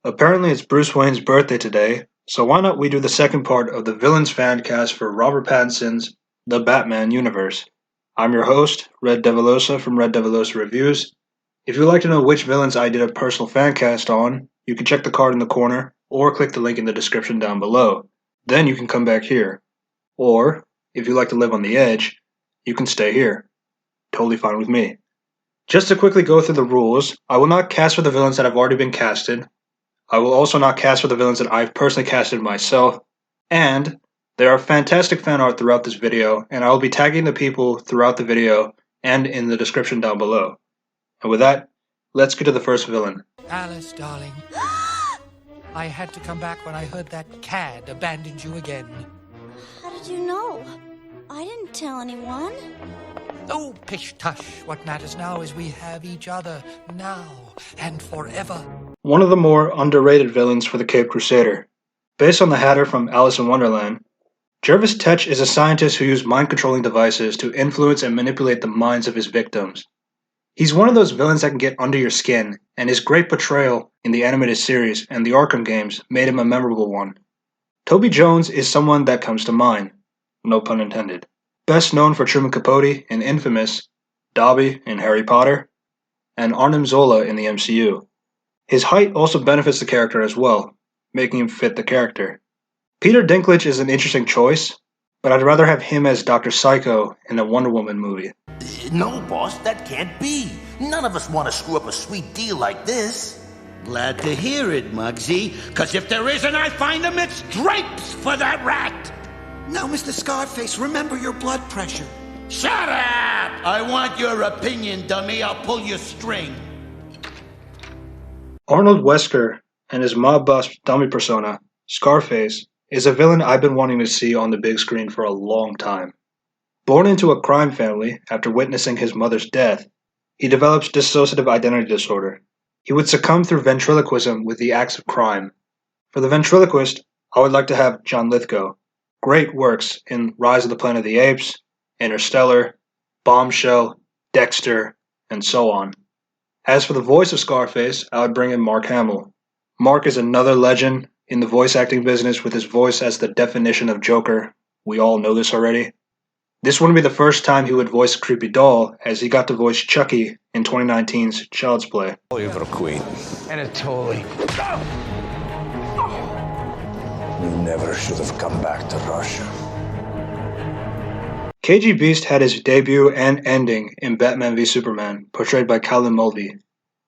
Apparently it's Bruce Wayne's birthday today, so why not we do the second part of the Villains Fancast for Robert Pattinson's The Batman Universe. I'm your host, Red Devilosa from Red Devilosa Reviews. If you'd like to know which villains I did a personal fancast on, you can check the card in the corner or click the link in the description down below. Then you can come back here. Or, if you like to live on the edge, you can stay here. Totally fine with me. Just to quickly go through the rules, I will not cast for the villains that have already been casted. I will also not cast for the villains that I've personally casted myself, and there are fantastic fan art throughout this video, and I will be tagging the people throughout the video and in the description down below. And with that, let's get to the first villain. Alice, darling. I had to come back when I heard that cad abandoned you again. How did you know? I didn't tell anyone. Oh, pish-tush. What matters now is we have each other, now and forever. One of the more underrated villains for the Caped Crusader. Based on the Hatter from Alice in Wonderland, Jervis Tetch is a scientist who used mind-controlling devices to influence and manipulate the minds of his victims. He's one of those villains that can get under your skin, and his great portrayal in the animated series and the Arkham games made him a memorable one. Toby Jones is someone that comes to mind, no pun intended. Best known for Truman Capote in Infamous, Dobby in Harry Potter, and Arnim Zola in the MCU. His height also benefits the character as well, making him fit the character. Peter Dinklage is an interesting choice, but I'd rather have him as Dr. Psycho in a Wonder Woman movie. No, boss, that can't be. None of us want to screw up a sweet deal like this. Glad to hear it, Muggsy, because if there isn't, I find amidst drapes for that rat! Now, Mr. Scarface, remember your blood pressure. Shut up! I want your opinion, dummy. I'll pull your string. Arnold Wesker and his mob boss dummy persona, Scarface, is a villain I've been wanting to see on the big screen for a long time. Born into a crime family after witnessing his mother's death, he develops dissociative identity disorder. He would succumb through ventriloquism with the acts of crime. For the ventriloquist, I would like to have John Lithgow. Great works in Rise of the Planet of the Apes, Interstellar, Bombshell, Dexter, and so on. As for the voice of Scarface, I would bring in Mark Hamill. Mark is another legend in the voice acting business with his voice as the definition of Joker. We all know this already. This wouldn't be the first time he would voice a creepy doll, as he got to voice Chucky in 2019's Child's Play. Evil Queen. Anatoly. You never should have come back to Russia. KGBeast had his debut and ending in Batman v Superman, portrayed by Callum Mulvey.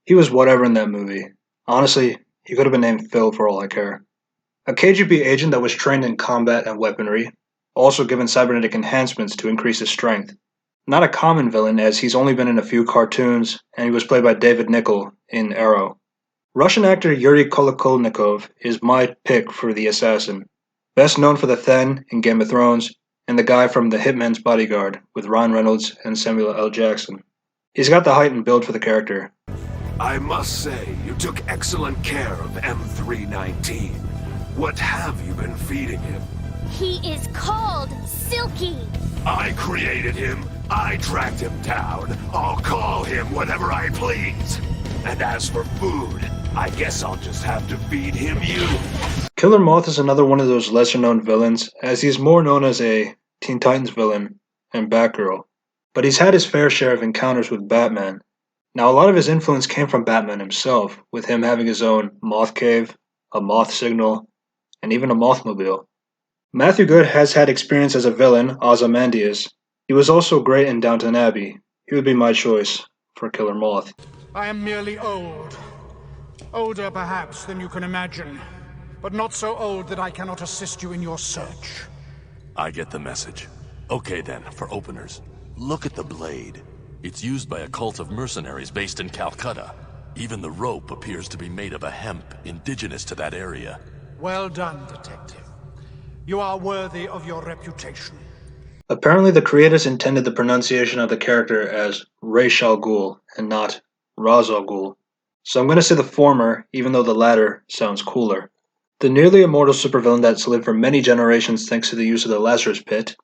He was whatever in that movie. Honestly, he could have been named Phil for all I care. A KGB agent that was trained in combat and weaponry, also given cybernetic enhancements to increase his strength. Not a common villain, as he's only been in a few cartoons, and he was played by David Nichol in Arrow. Russian actor Yuri Kolokolnikov is my pick for the assassin. Best known for the Then in Game of Thrones, and the guy from The Hitman's Bodyguard with Ryan Reynolds and Samuel L. Jackson. He's got the height and build for the character. I must say, you took excellent care of M319. What have you been feeding him? He is called Silky. I created him. I tracked him down. I'll call him whatever I please. And as for food, I guess I'll just have to feed him you. Killer Moth is another one of those lesser-known villains, as he's more known as a Teen Titans villain and Batgirl. But he's had his fair share of encounters with Batman. Now, a lot of his influence came from Batman himself, with him having his own Moth Cave, a Moth Signal, and even a Mothmobile. Matthew Good has had experience as a villain, Ozymandias. He was also great in Downton Abbey. He would be my choice for Killer Moth. I am merely old. Older, perhaps, than you can imagine. But not so old that I cannot assist you in your search. I get the message. Okay then, for openers. Look at the blade. It's used by a cult of mercenaries based in Calcutta. Even the rope appears to be made of a hemp indigenous to that area. Well done, detective. You are worthy of your reputation. Apparently the creators intended the pronunciation of the character as Ra's al Ghul and not Ra's al Ghul. So I'm going to say the former, even though the latter sounds cooler. The nearly immortal supervillain that's lived for many generations thanks to the use of the Lazarus Pit,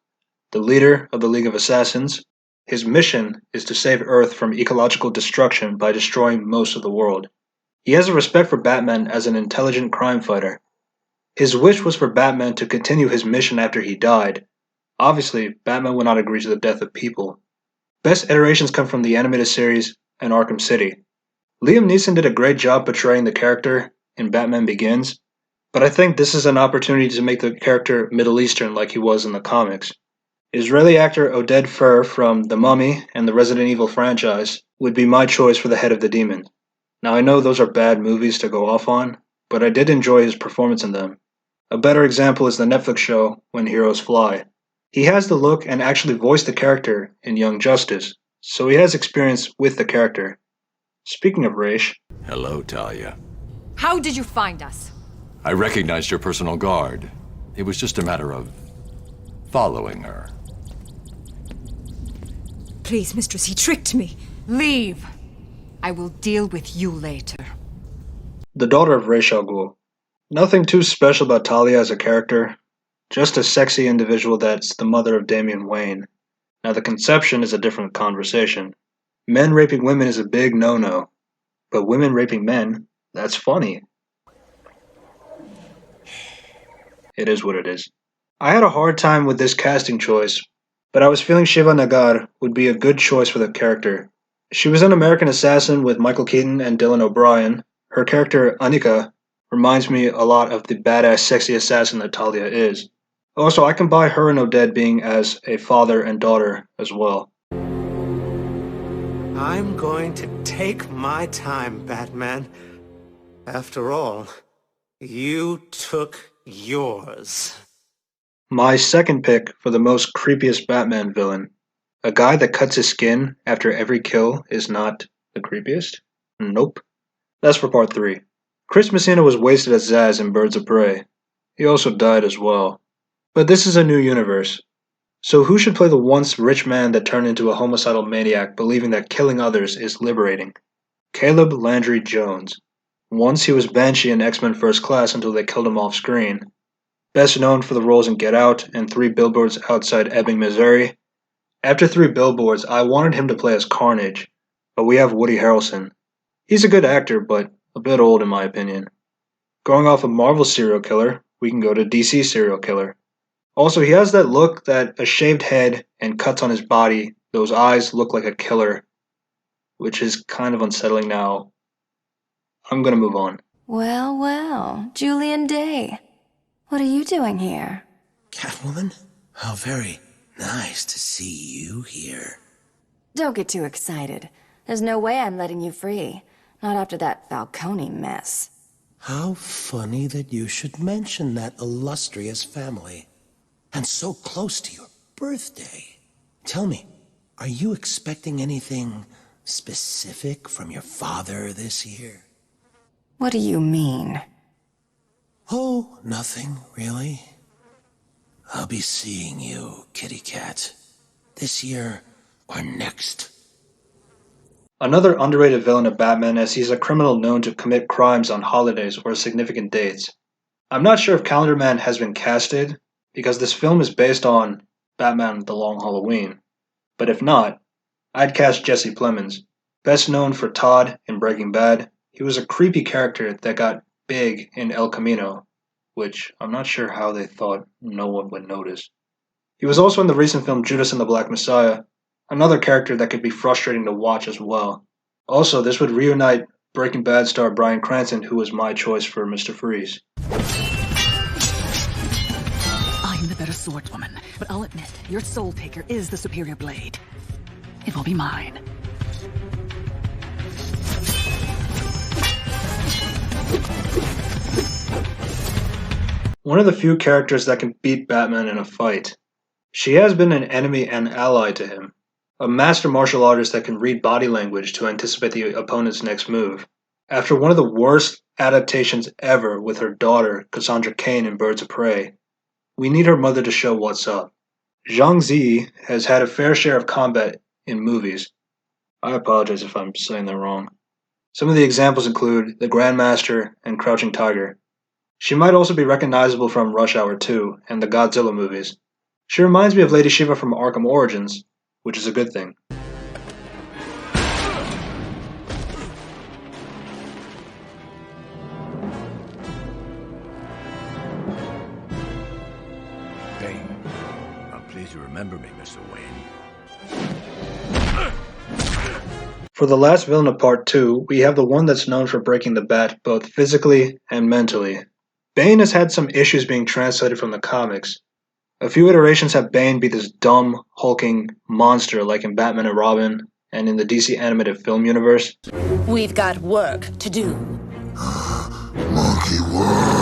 the leader of the League of Assassins, his mission is to save Earth from ecological destruction by destroying most of the world. He has a respect for Batman as an intelligent crime fighter. His wish was for Batman to continue his mission after he died. Obviously, Batman would not agree to the death of people. Best iterations come from the animated series and Arkham City. Liam Neeson did a great job portraying the character in Batman Begins, but I think this is an opportunity to make the character Middle Eastern like he was in the comics. Israeli actor Oded Fur from The Mummy and the Resident Evil franchise would be my choice for the head of the demon. Now I know those are bad movies to go off on, but I did enjoy his performance in them. A better example is the Netflix show When Heroes Fly. He has the look and actually voiced the character in Young Justice, so he has experience with the character. Speaking of Raish... Hello, Talia. How did you find us? I recognized your personal guard. It was just a matter of following her. Please, mistress, he tricked me. Leave. I will deal with you later. The daughter of Ra's al Ghul. Nothing too special about Talia as a character, just a sexy individual that's the mother of Damian Wayne. Now the conception is a different conversation. Men raping women is a big no-no, but women raping men, that's funny. It is what it is. I had a hard time with this casting choice, but I was feeling Shiva Nagar would be a good choice for the character. She was an American Assassin with Michael Keaton and Dylan O'Brien. Her character, Anika, reminds me a lot of the badass sexy assassin that Talia is. Also, I can buy her and Oded being as a father and daughter as well. I'm going to take my time, Batman. After all, you took yours. My second pick for the most creepiest Batman villain. A guy that cuts his skin after every kill is not the creepiest? Nope. That's for part 3. Chris Messina was wasted as Zsasz in Birds of Prey. He also died as well. But this is a new universe. So who should play the once rich man that turned into a homicidal maniac believing that killing others is liberating? Caleb Landry Jones. Once he was Banshee in X-Men First Class until they killed him off screen. Best known for the roles in Get Out and 3 Billboards Outside Ebbing, Missouri. After 3 Billboards, I wanted him to play as Carnage, but we have Woody Harrelson. He's a good actor, but a bit old in my opinion. Going off of Marvel serial killer, we can go to DC serial killer. Also, he has that look that a shaved head and cuts on his body, those eyes look like a killer, which is kind of unsettling now. I'm gonna move on. Well, well, Julian Day. What are you doing here? Catwoman? How very nice to see you here. Don't get too excited. There's no way I'm letting you free. Not after that Falcone mess. How funny that you should mention that illustrious family. And so close to your birthday. Tell me, are you expecting anything specific from your father this year? What do you mean? Oh, nothing, really. I'll be seeing you, kitty cat. This year or next. Another underrated villain of Batman as he's a criminal known to commit crimes on holidays or significant dates. I'm not sure if Calendar Man has been casted, because this film is based on Batman The Long Halloween. But if not, I'd cast Jesse Plemons. Best known for Todd in Breaking Bad, he was a creepy character that got big in El Camino, which I'm not sure how they thought no one would notice. He was also in the recent film Judas and the Black Messiah, another character that could be frustrating to watch as well. Also, this would reunite Breaking Bad star Bryan Cranston, who was my choice for Mr. Freeze. I'm the better swordswoman, but I'll admit, your soul taker is the superior blade. It will be mine. One of the few characters that can beat Batman in a fight. She has been an enemy and ally to him. A master martial artist that can read body language to anticipate the opponent's next move. After one of the worst adaptations ever with her daughter, Cassandra Cain in Birds of Prey, we need her mother to show what's up. Zhang Zi has had a fair share of combat in movies. I apologize if I'm saying that wrong. Some of the examples include The Grandmaster and Crouching Tiger. She might also be recognizable from Rush Hour 2 and the Godzilla movies. She reminds me of Lady Shiva from Arkham Origins, which is a good thing. I'm pleased you remember me, Mr. Wayne. For the last villain of Part 2, we have the one that's known for breaking the bat both physically and mentally. Bane has had some issues being translated from the comics. A few iterations have Bane be this dumb, hulking monster like in Batman and Robin, and in the DC animated film universe. We've got work to do. Monkey work.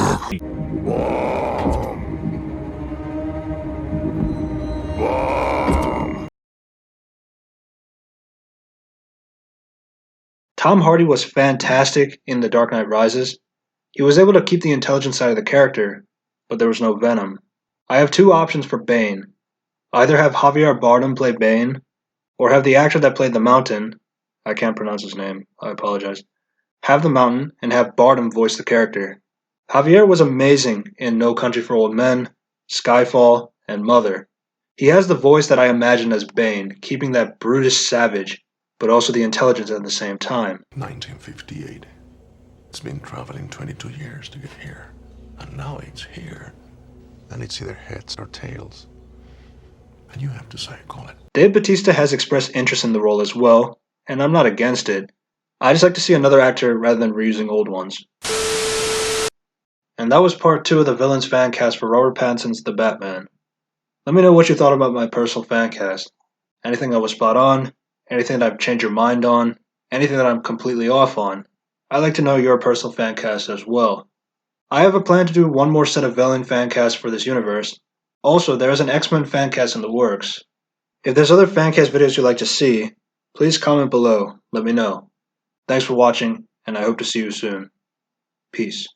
Tom Hardy was fantastic in The Dark Knight Rises. He was able to keep the intelligent side of the character, but there was no venom. I have two options for Bane. Either have Javier Bardem play Bane, or have the actor that played the Mountain, I can't pronounce his name, I apologize, have the Mountain and have Bardem voice the character. Javier was amazing in No Country for Old Men, Skyfall, and Mother. He has the voice that I imagine as Bane, keeping that brutish savage, but also the intelligence at the same time. 1958. It's been traveling 22 years to get here. And now it's here. And it's either heads or tails. And you have to say, call it. Dave Bautista has expressed interest in the role as well, and I'm not against it. I just like to see another actor rather than reusing old ones. And that was part 2 of the Villains fan cast for Robert Pattinson's The Batman. Let me know what you thought about my personal fan cast. Anything that was spot on, anything that I've changed your mind on, anything that I'm completely off on. I'd like to know your personal fan cast as well. I have a plan to do one more set of villain fan casts for this universe. Also, there is an X-Men fan cast in the works. If there's other fan cast videos you'd like to see, please comment below, let me know. Thanks for watching, and I hope to see you soon. Peace.